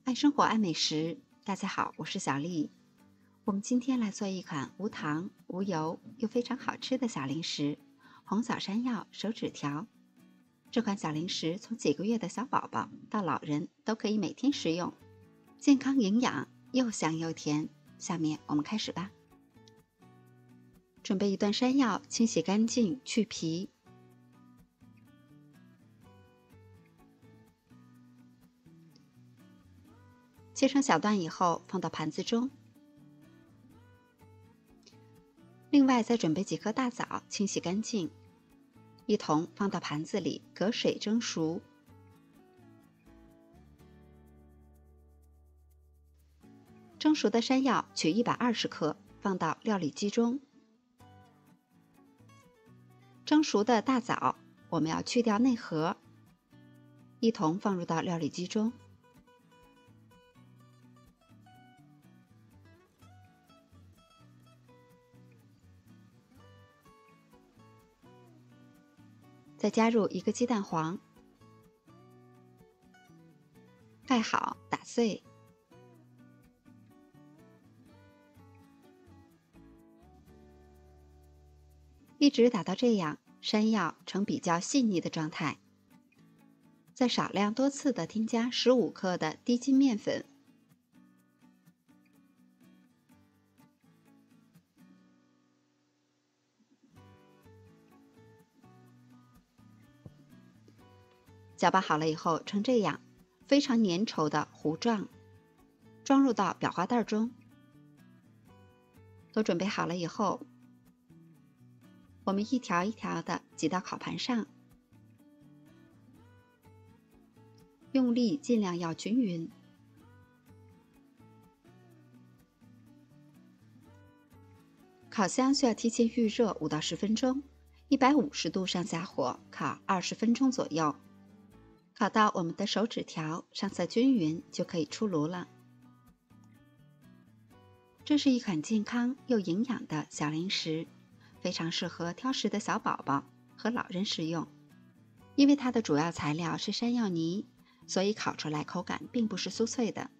爱生活，爱美食。大家好，我是小丽。我们今天来做一款无糖、无油又非常好吃的小零食——红枣山药手指条。这款小零食从几个月的小宝宝到老人都可以每天食用，健康营养，又香又甜。下面我们开始吧。准备一段山药，清洗干净，去皮。切成小段以后，放到盘子中。另外再准备几颗大枣，清洗干净，一同放到盘子里，隔水蒸熟。蒸熟的山药取120克，放到料理机中。蒸熟的大枣，我们要去掉内核，一同放入到料理机中。再加入1个鸡蛋黄，盖好，打碎。一直打到这样，山药呈比较细腻的状态。再少量多次的添加15克的低筋面粉。搅拌好了以后，呈这样非常粘稠的糊状，装入到裱花袋中。都准备好了以后，我们一条一条的挤到烤盘上，用力尽量要均匀。烤箱需要提前预热5到10分钟，150度上下火烤20分钟左右。烤到我们的手指条上色均匀，就可以出炉了。这是一款健康又营养的小零食，非常适合挑食的小宝宝和老人食用。因为它的主要材料是山药泥，所以烤出来口感并不是酥脆的，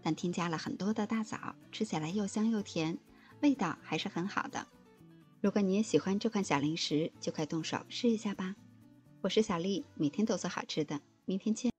但添加了很多的大枣，吃起来又香又甜，味道还是很好的。如果你也喜欢这款小零食，就快动手试一下吧。我是小丽，每天都做好吃的，明天见。